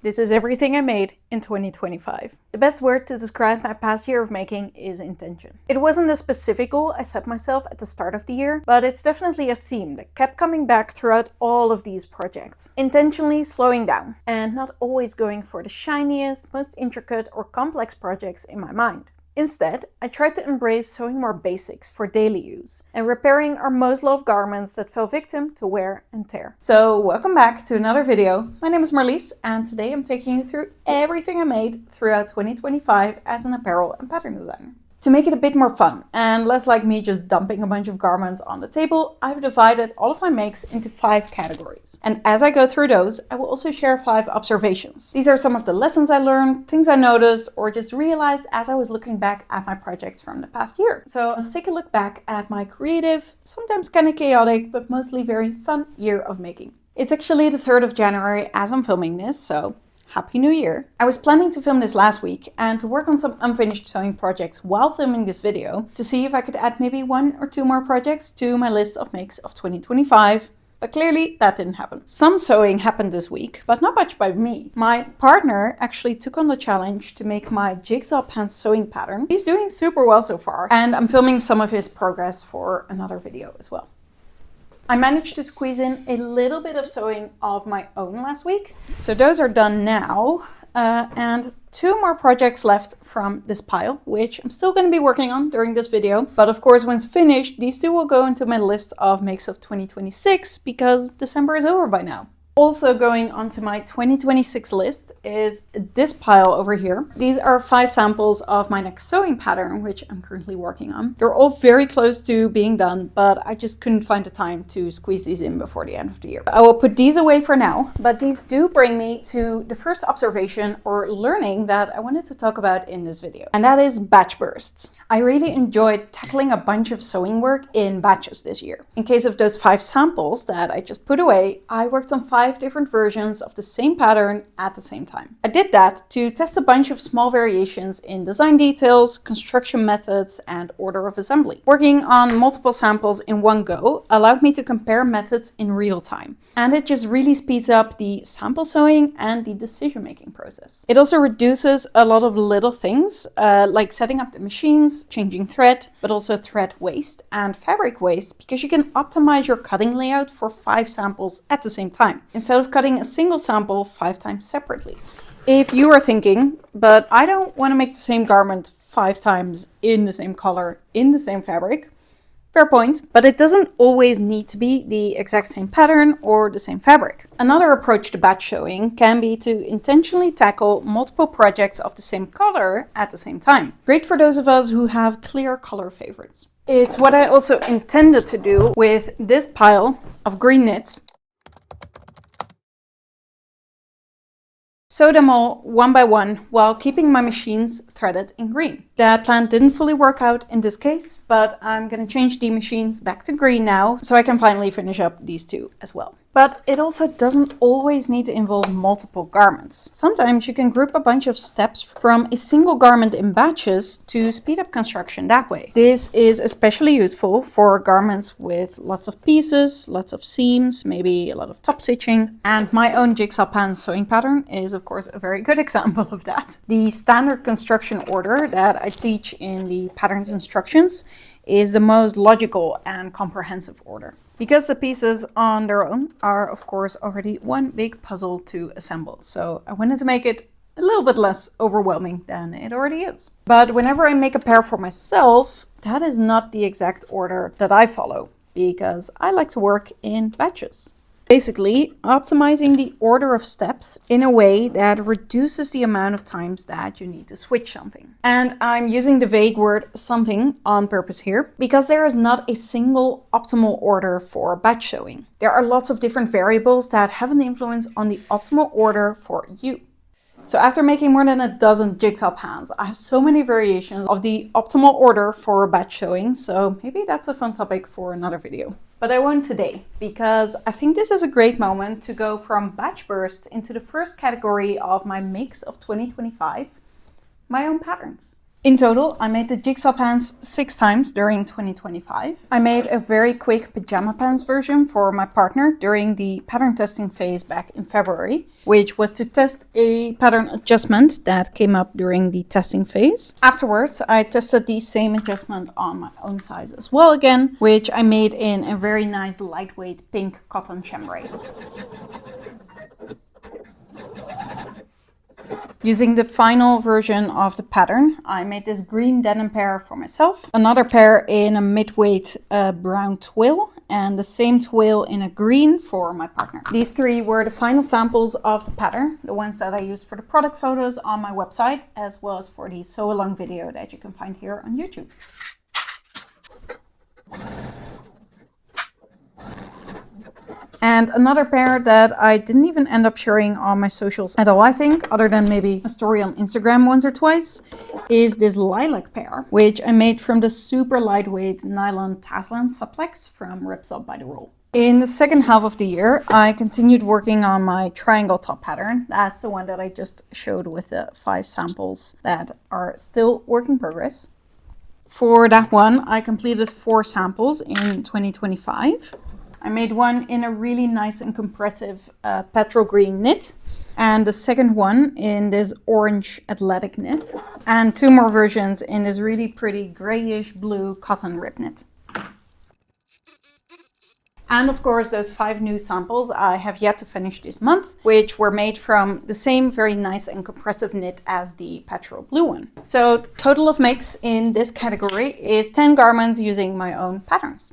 This is everything I made in 2025. The best word to describe my past year of making is intention. It wasn't a specific goal I set myself at the start of the year, but it's definitely a theme that kept coming back throughout all of these projects. Intentionally slowing down and not always going for the shiniest, most intricate or complex projects in my mind. Instead, I tried to embrace sewing more basics for daily use and repairing our most loved garments that fell victim to wear and tear. So welcome back to another video. My name is Marlies and today I'm taking you through everything I made throughout 2025 as an apparel and pattern designer. To make it a bit more fun and less like me just dumping a bunch of garments on the table, I've divided all of my makes into 5 categories. And as I go through those, I will also share 5 observations. These are some of the lessons I learned, things I noticed, or just realized as I was looking back at my projects from the past year. So let's take a look back at my creative, sometimes kind of chaotic, but mostly very fun year of making. It's actually the 3rd of January as I'm filming this, so Happy New Year! I was planning to film this last week and to work on some unfinished sewing projects while filming this video to see if I could add maybe 1 or 2 more projects to my list of makes of 2025. But clearly that didn't happen. Some sewing happened this week, but not much by me. My partner actually took on the challenge to make my jigsaw pants sewing pattern. He's doing super well so far, and I'm filming some of his progress for another video as well. I managed to squeeze in a little bit of sewing of my own last week. So those are done now. And 2 more projects left from this pile, which I'm still going to be working on during this video. But of course, once finished, these 2 will go into my list of makes of 2026 because December is over by now. Also going onto my 2026 list is this pile over here. These are 5 samples of my next sewing pattern, which I'm currently working on. They're all very close to being done, but I just couldn't find the time to squeeze these in before the end of the year. I will put these away for now, but these do bring me to the first observation or learning that I wanted to talk about in this video, and that is batch bursts. I really enjoyed tackling a bunch of sewing work in batches this year. In case of those 5 samples that I just put away, I worked on 5 different versions of the same pattern at the same time. I did that to test a bunch of small variations in design details, construction methods, and order of assembly. Working on multiple samples in one go allowed me to compare methods in real time, and it just really speeds up the sample sewing and the decision-making process. It also reduces a lot of little things, like setting up the machines, changing thread, but also thread waste and fabric waste, because you can optimize your cutting layout for 5 samples at the same time, instead of cutting a single sample 5 times separately. If you are thinking, but I don't want to make the same garment 5 times in the same color, in the same fabric, fair point, but it doesn't always need to be the exact same pattern or the same fabric. Another approach to batch sewing can be to intentionally tackle multiple projects of the same color at the same time. Great for those of us who have clear color favorites. It's what I also intended to do with this pile of green knits. Sew them all 1 by 1 while keeping my machines threaded in green. That plan didn't fully work out in this case, but I'm going to change the machines back to green now so I can finally finish up these 2 as well. But it also doesn't always need to involve multiple garments. Sometimes you can group a bunch of steps from a single garment in batches to speed up construction that way. This is especially useful for garments with lots of pieces, lots of seams, maybe a lot of top stitching. And my own jigsaw pants sewing pattern is of course a very good example of that. The standard construction order that I teach in the pattern's instructions is the most logical and comprehensive order, because the pieces on their own are of course already one big puzzle to assemble. So I wanted to make it a little bit less overwhelming than it already is. But whenever I make a pair for myself, that is not the exact order that I follow, because I like to work in batches. Basically, optimizing the order of steps in a way that reduces the amount of times that you need to switch something. And I'm using the vague word something on purpose here, because there is not a single optimal order for batch sewing. There are lots of different variables that have an influence on the optimal order for you. So after making more than a dozen jigsaw pans, I have so many variations of the optimal order for batch sewing, so maybe that's a fun topic for another video. But I won't today, because I think this is a great moment to go from batch bursts into the first category of my makes of 2025, my own patterns. In total, I made the jigsaw pants 6 times during 2025. I made a very quick pajama pants version for my partner during the pattern testing phase back in February, which was to test a pattern adjustment that came up during the testing phase. Afterwards, I tested the same adjustment on my own size as well again, which I made in a very nice lightweight pink cotton chambray. Using the final version of the pattern, I made this green denim pair for myself, another pair in a mid-weight brown twill, and the same twill in a green for my partner. These 3 were the final samples of the pattern, the ones that I used for the product photos on my website, as well as for the sew-along video that you can find here on YouTube. And another pair that I didn't even end up sharing on my socials at all, I think, other than maybe a story on Instagram once or twice, is this lilac pair, which I made from the super lightweight nylon Taslan Supplex from Rips Up by the Roll. In the second half of the year, I continued working on my triangle top pattern. That's the one that I just showed with the 5 samples that are still work in progress. For that one, I completed 4 samples in 2025. I made one in a really nice and compressive petrol green knit, and the second one in this orange athletic knit, and 2 more versions in this really pretty grayish blue cotton rib knit. And of course, those 5 new samples I have yet to finish this month, which were made from the same very nice and compressive knit as the petrol blue one. So total of makes in this category is 10 garments using my own patterns.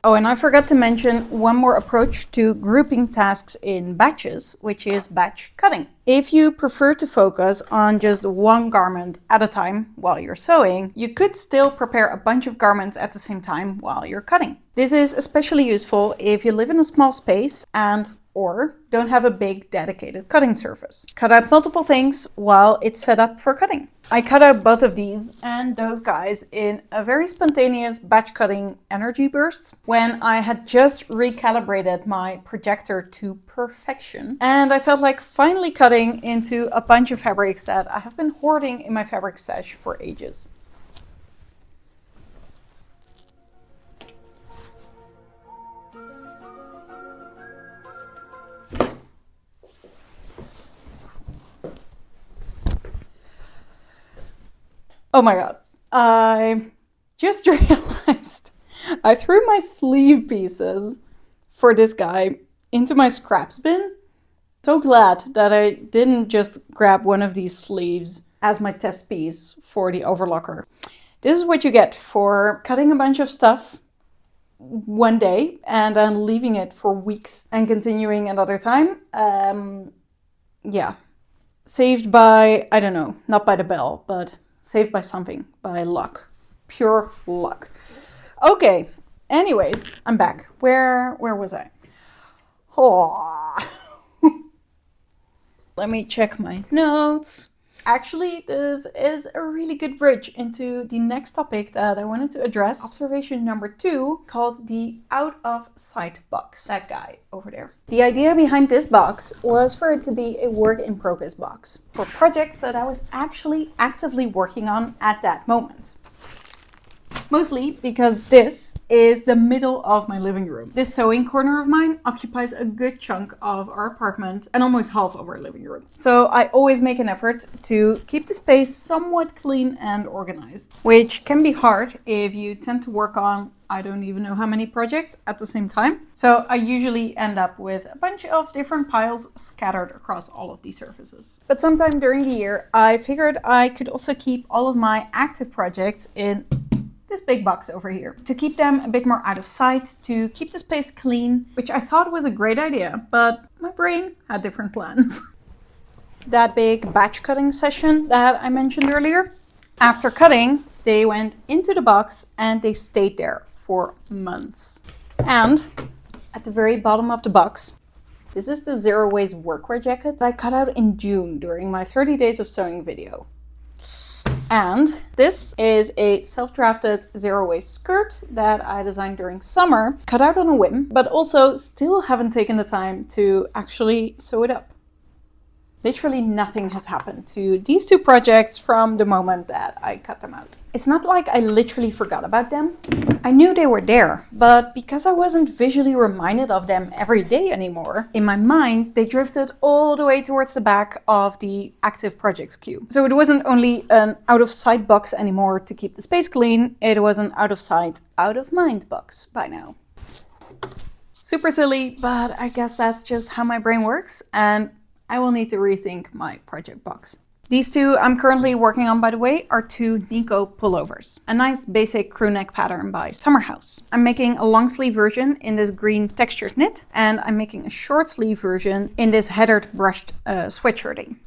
Oh, and I forgot to mention one more approach to grouping tasks in batches, which is batch cutting. If you prefer to focus on just one garment at a time while you're sewing, you could still prepare a bunch of garments at the same time while you're cutting. This is especially useful if you live in a small space or don't have a big dedicated cutting surface. Cut out multiple things while it's set up for cutting. I cut out both of these and those guys in a very spontaneous batch cutting energy burst when I had just recalibrated my projector to perfection, and I felt like finally cutting into a bunch of fabrics that I have been hoarding in my fabric stash for ages. Oh my god, I just realized I threw my sleeve pieces for this guy into my scraps bin. So glad that I didn't just grab one of these sleeves as my test piece for the overlocker. This is what you get for cutting a bunch of stuff one day and then leaving it for weeks and continuing another time. Yeah, saved by, I don't know, not by the bell, but saved by something, by luck. Pure luck. Okay, anyways, I'm back. Where was I? Oh. Let me check my notes. Actually, this is a really good bridge into the next topic that I wanted to address. Observation number 2, called the out of sight box. That guy over there. The idea behind this box was for it to be a work in progress box for projects that I was actually actively working on at that moment. Mostly because this is the middle of my living room. This sewing corner of mine occupies a good chunk of our apartment and almost half of our living room. So I always make an effort to keep the space somewhat clean and organized, which can be hard if you tend to work on I don't even know how many projects at the same time. So I usually end up with a bunch of different piles scattered across all of these surfaces. But sometime during the year, I figured I could also keep all of my active projects in this big box over here to keep them a bit more out of sight, to keep the space clean, which I thought was a great idea, but my brain had different plans. That big batch cutting session that I mentioned earlier, after cutting, they went into the box and they stayed there for months. And at the very bottom of the box, this is the zero waste workwear jacket that I cut out in June during my 30 days of sewing video. And this is a self-drafted zero waste skirt that I designed during summer, cut out on a whim, but also still haven't taken the time to actually sew it up. Literally nothing has happened to these two projects from the moment that I cut them out. It's not like I literally forgot about them. I knew they were there, but because I wasn't visually reminded of them every day anymore, in my mind, they drifted all the way towards the back of the active projects queue. So it wasn't only an out of sight box anymore to keep the space clean, it was an out of sight, out of mind box by now. Super silly, but I guess that's just how my brain works, and I will need to rethink my project box. These two I'm currently working on, by the way, are two Nico pullovers. A nice basic crew neck pattern by Summer House. I'm making a long sleeve version in this green textured knit, and I'm making a short sleeve version in this heathered brushed sweatshirting.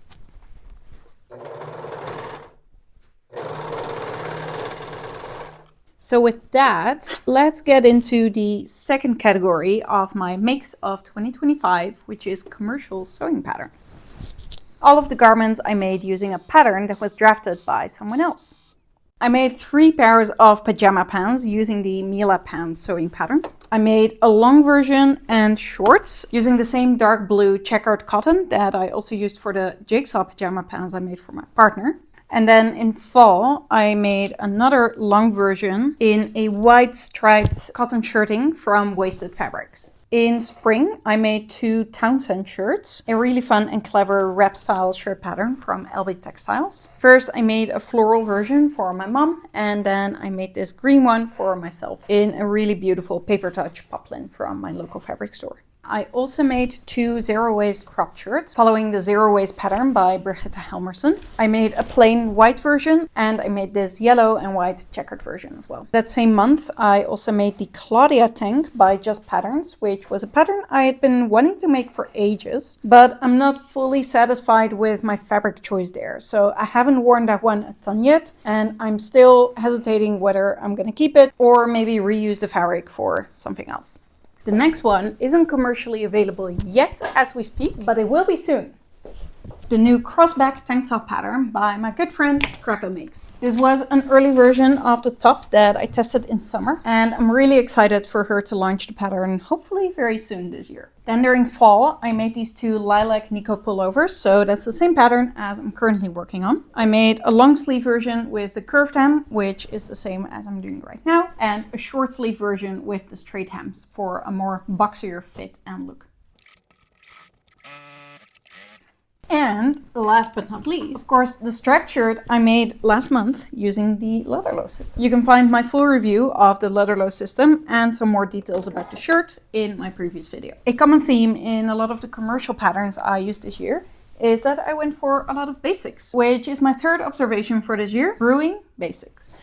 So with that, let's get into the second category of my makes of 2025, which is commercial sewing patterns. All of the garments I made using a pattern that was drafted by someone else. I made 3 pairs of pajama pants using the Mila pants sewing pattern. I made a long version and shorts using the same dark blue checkered cotton that I also used for the jigsaw pajama pants I made for my partner. And then in fall, I made another long version in a white striped cotton shirting from Wasted Fabrics. In spring, I made 2 Townsend shirts, a really fun and clever wrap style shirt pattern from LB Textiles. First, I made a floral version for my mom, and then I made this green one for myself in a really beautiful paper touch poplin from my local fabric store. I also made 2 zero-waist cropped shirts following the zero-waist pattern by Brigitte Helmersen. I made a plain white version and I made this yellow and white checkered version as well. That same month, I also made the Claudia tank by Just Patterns, which was a pattern I had been wanting to make for ages, but I'm not fully satisfied with my fabric choice there. So I haven't worn that one a ton yet, and I'm still hesitating whether I'm gonna keep it or maybe reuse the fabric for something else. The next one isn't commercially available yet as we speak, but it will be soon. The new crossback tank top pattern by my good friend Crackle Makes. This was an early version of the top that I tested in summer, and I'm really excited for her to launch the pattern hopefully very soon this year. Then during fall, I made these 2 lilac Nico pullovers, so that's the same pattern as I'm currently working on. I made a long sleeve version with the curved hem, which is the same as I'm doing right now, and a short sleeve version with the straight hems for a more boxier fit and look. And last but not least, of course, the striped shirt I made last month using the Leatherlow system. You can find my full review of the Leatherlow system and some more details about the shirt in my previous video. A common theme in a lot of the commercial patterns I used this year is that I went for a lot of basics, which is my third observation for this year: brewing basics.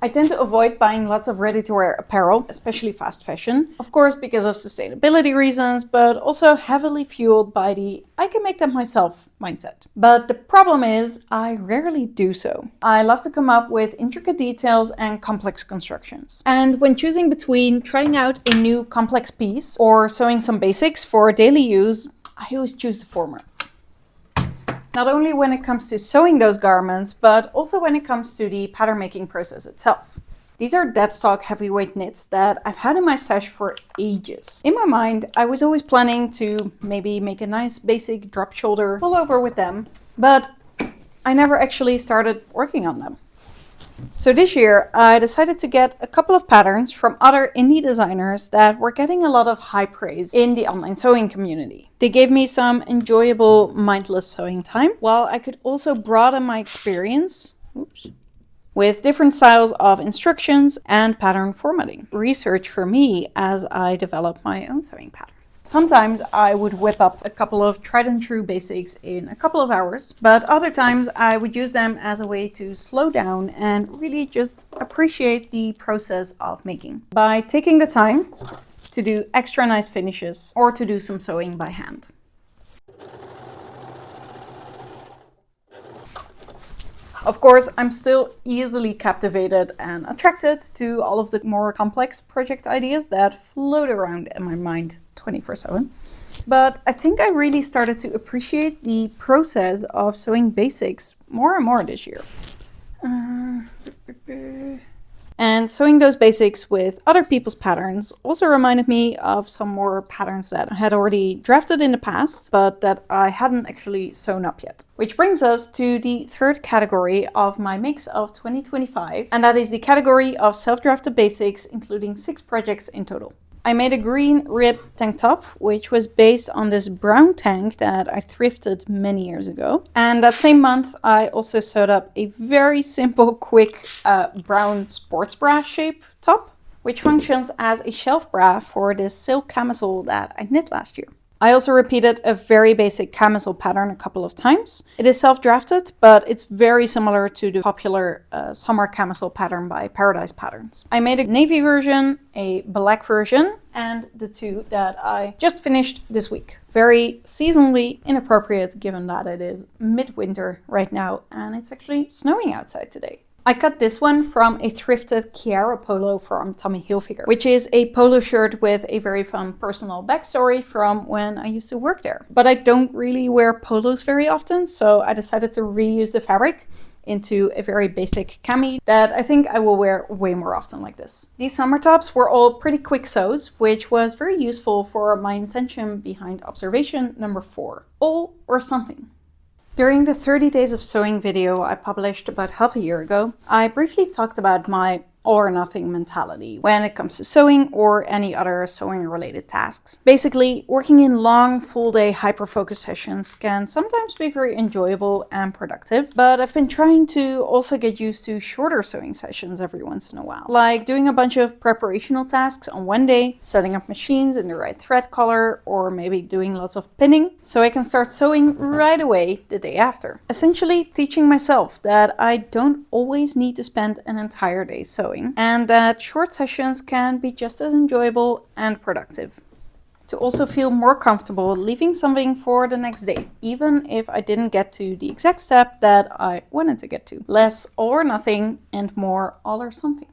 I tend to avoid buying lots of ready-to-wear apparel, especially fast fashion, of course because of sustainability reasons, but also heavily fueled by the I can make them myself mindset. But the problem is I rarely do so. I love to come up with intricate details and complex constructions. And when choosing between trying out a new complex piece or sewing some basics for daily use, I always choose the former. Not only when it comes to sewing those garments, but also when it comes to the pattern making process itself. These are dead stock heavyweight knits that I've had in my stash for ages. In my mind, I was always planning to maybe make a nice basic drop shoulder pullover with them, but I never actually started working on them. So this year, I decided to get a couple of patterns from other indie designers that were getting a lot of high praise in the online sewing community. They gave me some enjoyable, mindless sewing time, while I could also broaden my experience with different styles of instructions and pattern formatting. Research for me as I develop my own sewing patterns. Sometimes I would whip up a couple of tried and true basics in a couple of hours, but other times I would use them as a way to slow down and really just appreciate the process of making by taking the time to do extra nice finishes or to do some sewing by hand. Of course, I'm still easily captivated and attracted to all of the more complex project ideas that float around in my mind 24/7. But I think I really started to appreciate the process of sewing basics more and more this year. And sewing those basics with other people's patterns also reminded me of some more patterns that I had already drafted in the past, but that I hadn't actually sewn up yet. Which brings us to the third category of my mix of 2025, and that is the category of self-drafted basics, including 6 projects in total. I made a green rib tank top, which was based on this brown tank that I thrifted many years ago. And that same month, I also sewed up a very simple, quick brown sports bra shape top, which functions as a shelf bra for this silk camisole that I knit last year. I also repeated a very basic camisole pattern a couple of times. It is self-drafted, but it's very similar to the popular summer camisole pattern by Paradise Patterns. I made a navy version, a black version, and the 2 that I just finished this week. Very seasonally inappropriate given that it is midwinter right now and it's actually snowing outside today. I cut this one from a thrifted Chiara polo from Tommy Hilfiger, which is a polo shirt with a very fun personal backstory from when I used to work there. But I don't really wear polos very often, so I decided to reuse the fabric into a very basic cami that I think I will wear way more often like this. These summer tops were all pretty quick sews, which was very useful for my intention behind observation number 4, all or something. During the 30 days of sewing video I published about half a year ago, I briefly talked about my all or nothing mentality when it comes to sewing or any other sewing related tasks. Basically, working in long full day hyper-focus sessions can sometimes be very enjoyable and productive, but I've been trying to also get used to shorter sewing sessions every once in a while. Like doing a bunch of preparational tasks on one day, setting up machines in the right thread color, or maybe doing lots of pinning so I can start sewing right away the day after. Essentially teaching myself that I don't always need to spend an entire day sewing, and that short sessions can be just as enjoyable and productive. To also feel more comfortable leaving something for the next day, even if I didn't get to the exact step that I wanted to get to. Less all or nothing and more all or something.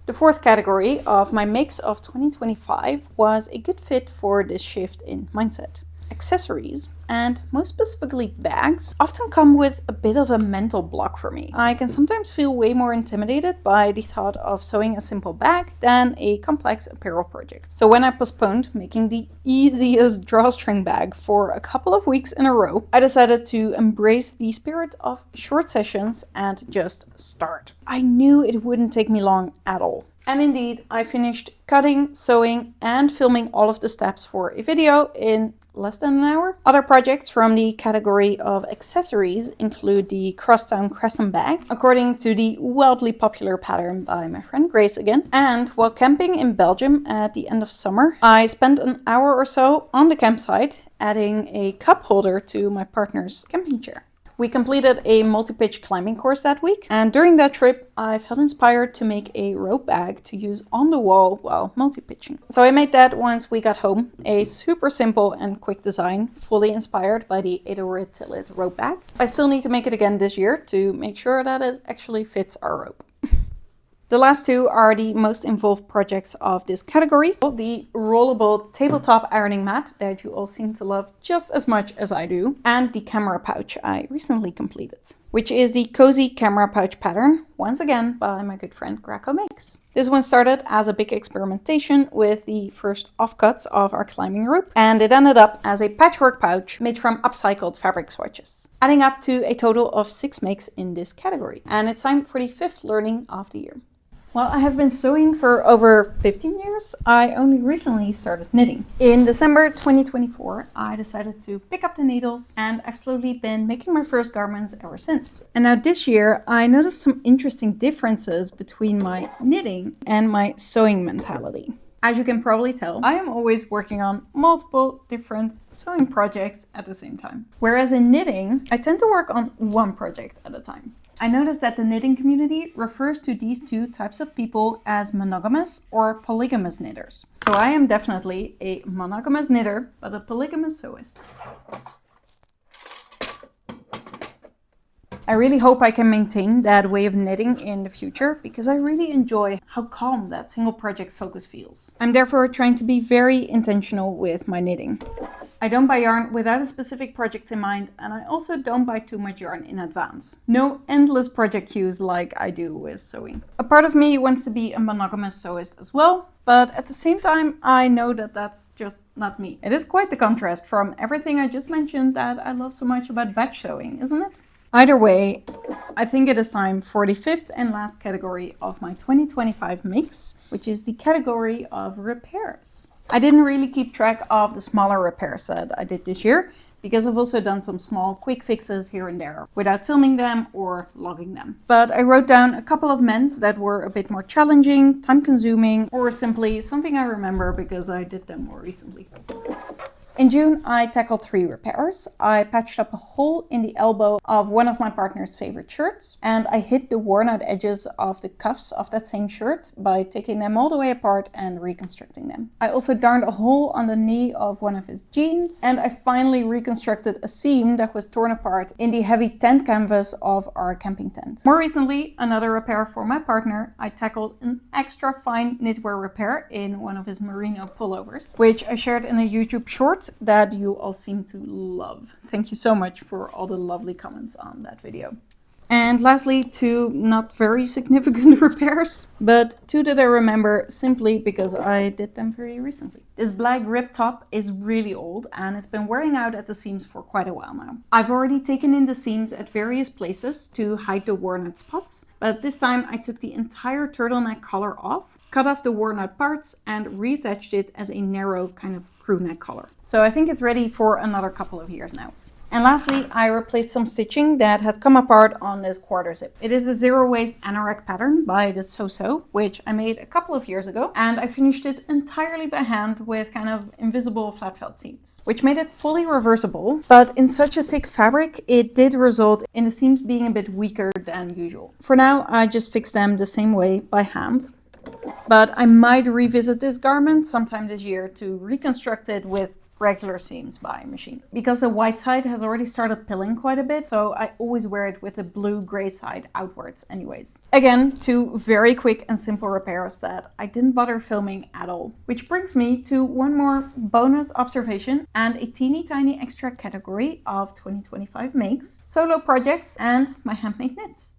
The fourth category of my mix of 2025 was a good fit for this shift in mindset. Accessories, and most specifically bags, often come with a bit of a mental block for me. I can sometimes feel way more intimidated by the thought of sewing a simple bag than a complex apparel project. So when I postponed making the easiest drawstring bag for a couple of weeks in a row, I decided to embrace the spirit of short sessions and just start. I knew it wouldn't take me long at all. And indeed, I finished cutting, sewing, and filming all of the steps for a video in less than an hour. Other projects from the category of accessories include the crosstown crescent bag, according to the wildly popular pattern by my friend Grace again. And while camping in Belgium at the end of summer, I spent an hour or so on the campsite adding a cup holder to my partner's camping chair. We completed a multi-pitch climbing course that week, and during that trip I felt inspired to make a rope bag to use on the wall while multi-pitching. So I made that once we got home, a super simple and quick design, fully inspired by the Edelrid Tillit rope bag. I still need to make it again this year to make sure that it actually fits our rope. The last 2 are the most involved projects of this category. The rollable tabletop ironing mat that you all seem to love just as much as I do, and the camera pouch I recently completed, which is the cozy camera pouch pattern, once again by my good friend Graco Makes. This one started as a big experimentation with the first offcuts of our climbing rope, and it ended up as a patchwork pouch made from upcycled fabric swatches, adding up to a total of 6 makes in this category. And it's time for the 5th learning of the year. While I have been sewing for over 15 years, I only recently started knitting. In December 2024, I decided to pick up the needles, and I've slowly been making my first garments ever since. And now this year, I noticed some interesting differences between my knitting and my sewing mentality. As you can probably tell, I am always working on multiple different sewing projects at the same time. Whereas in knitting, I tend to work on one project at a time. I noticed that the knitting community refers to these 2 types of people as monogamous or polygamous knitters. So I am definitely a monogamous knitter, but a polygamous sewist. I really hope I can maintain that way of knitting in the future, because I really enjoy how calm that single project focus feels. I'm therefore trying to be very intentional with my knitting. I don't buy yarn without a specific project in mind, and I also don't buy too much yarn in advance. No endless project queues like I do with sewing. A part of me wants to be a monogamous sewist as well, but at the same time I know that that's just not me. It is quite the contrast from everything I just mentioned that I love so much about batch sewing, isn't it? Either way, I think it is time for the fifth and last category of my 2025 mix, which is the category of repairs. I didn't really keep track of the smaller repairs that I did this year because I've also done some small quick fixes here and there without filming them or logging them. But I wrote down a couple of mends that were a bit more challenging, time consuming, or simply something I remember because I did them more recently. In June, I tackled 3 repairs. I patched up a hole in the elbow of one of my partner's favorite shirts, and I hid the worn out edges of the cuffs of that same shirt by taking them all the way apart and reconstructing them. I also darned a hole on the knee of one of his jeans, and I finally reconstructed a seam that was torn apart in the heavy tent canvas of our camping tent. More recently, another repair for my partner, I tackled an extra fine knitwear repair in one of his merino pullovers, which I shared in a YouTube short that you all seem to love. Thank you so much for all the lovely comments on that video. And lastly, 2 not very significant repairs, but 2 that I remember simply because I did them very recently. This black rib top is really old and it's been wearing out at the seams for quite a while now. I've already taken in the seams at various places to hide the worn out spots, but this time I took the entire turtleneck collar off, cut off the worn out parts and reattached it as a narrow kind of crew neck collar. So I think it's ready for another couple of years now. And lastly, I replaced some stitching that had come apart on this quarter zip. It is the zero waste anorak pattern by the So-So, which I made a couple of years ago, and I finished it entirely by hand with kind of invisible flat felt seams, which made it fully reversible, but in such a thick fabric, it did result in the seams being a bit weaker than usual. For now, I just fixed them the same way by hand. But I might revisit this garment sometime this year to reconstruct it with regular seams by machine. Because the white side has already started pilling quite a bit, so I always wear it with the blue-gray side outwards anyways. Again, 2 very quick and simple repairs that I didn't bother filming at all. Which brings me to one more bonus observation and a teeny tiny extra category of 2025 makes, solo projects, and my handmade knits.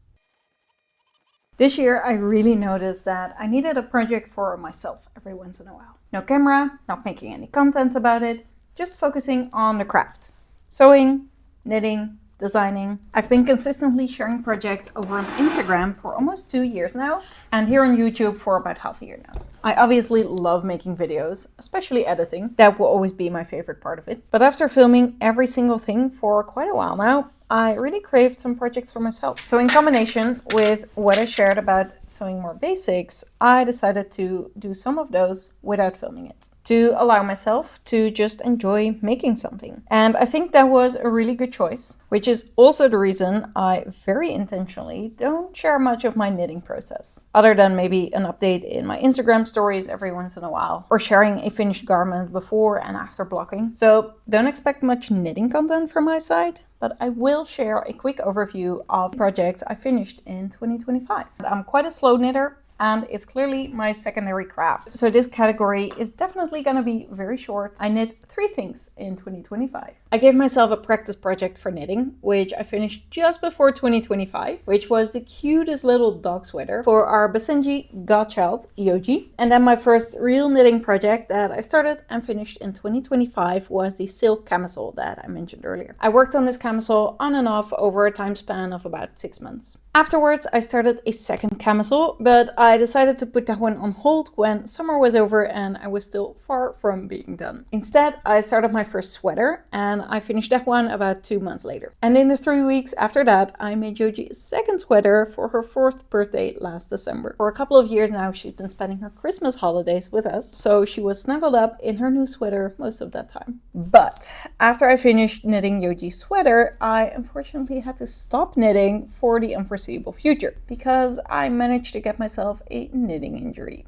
This year I really noticed that I needed a project for myself every once in a while. No camera, not making any content about it, just focusing on the craft. Sewing, knitting, designing. I've been consistently sharing projects over on Instagram for almost 2 years now, and here on YouTube for about half a year now. I obviously love making videos, especially editing. That will always be my favorite part of it. But after filming every single thing for quite a while now, I really craved some projects for myself. So in combination with what I shared about sewing more basics, I decided to do some of those without filming it, to allow myself to just enjoy making something. And I think that was a really good choice, which is also the reason I very intentionally don't share much of my knitting process, other than maybe an update in my Instagram stories every once in a while, or sharing a finished garment before and after blocking. So don't expect much knitting content from my side, but I will share a quick overview of projects I finished in 2025. I'm quite a slow knitter, and it's clearly my secondary craft. So this category is definitely gonna be very short. I knit 3 things in 2025. I gave myself a practice project for knitting, which I finished just before 2025, which was the cutest little dog sweater for our Basenji godchild, Yoji. And then my first real knitting project that I started and finished in 2025 was the silk camisole that I mentioned earlier. I worked on this camisole on and off over a time span of about 6 months. Afterwards, I started a second camisole, but I decided to put that one on hold when summer was over and I was still far from being done. Instead, I started my first sweater and I finished that one about 2 months later. And in the 3 weeks after that, I made Yoji a second sweater for her 4th birthday last December. For a couple of years now, she's been spending her Christmas holidays with us, so she was snuggled up in her new sweater most of that time. But after I finished knitting Yoji's sweater, I unfortunately had to stop knitting for the unforeseeable future because I managed to get myself a knitting injury.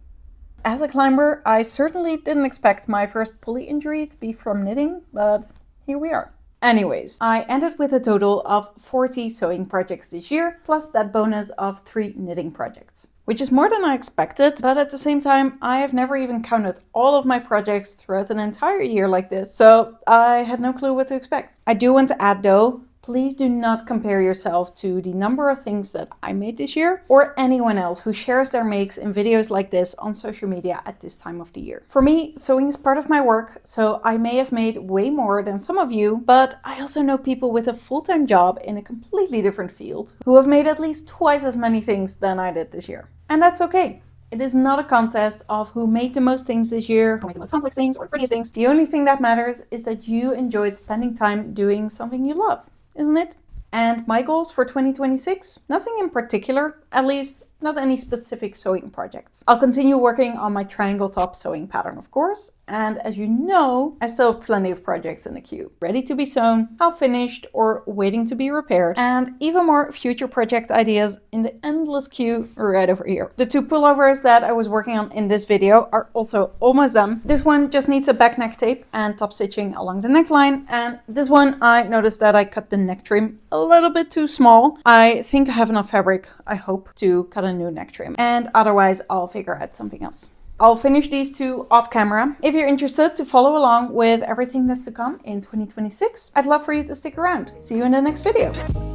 As a climber, I certainly didn't expect my first pulley injury to be from knitting, but here we are. Anyways, I ended with a total of 40 sewing projects this year, plus that bonus of 3 knitting projects. which is more than I expected, but at the same time, I have never even counted all of my projects throughout an entire year like this, so I had no clue what to expect. I do want to add though, please do not compare yourself to the number of things that I made this year or anyone else who shares their makes in videos like this on social media at this time of the year. For me, sewing is part of my work, so I may have made way more than some of you, but I also know people with a full-time job in a completely different field who have made at least twice as many things than I did this year. And that's okay. It is not a contest of who made the most things this year, who made the most complex things or the prettiest things. The only thing that matters is that you enjoyed spending time doing something you love. Isn't it? And my goals for 2026? Nothing in particular, at least not any specific sewing projects. I'll continue working on my triangle top sewing pattern, of course. And as you know, I still have plenty of projects in the queue, ready to be sewn, half finished, or waiting to be repaired. And even more future project ideas in the endless queue right over here. The 2 pullovers that I was working on in this video are also almost done. This one just needs a back neck tape and top stitching along the neckline. And this one, I noticed that I cut the neck trim a little bit too small. I think I have enough fabric, I hope, to cut a new neck trim. And otherwise, I'll figure out something else. I'll finish these 2 off camera. If you're interested to follow along with everything that's to come in 2026, I'd love for you to stick around. See you in the next video.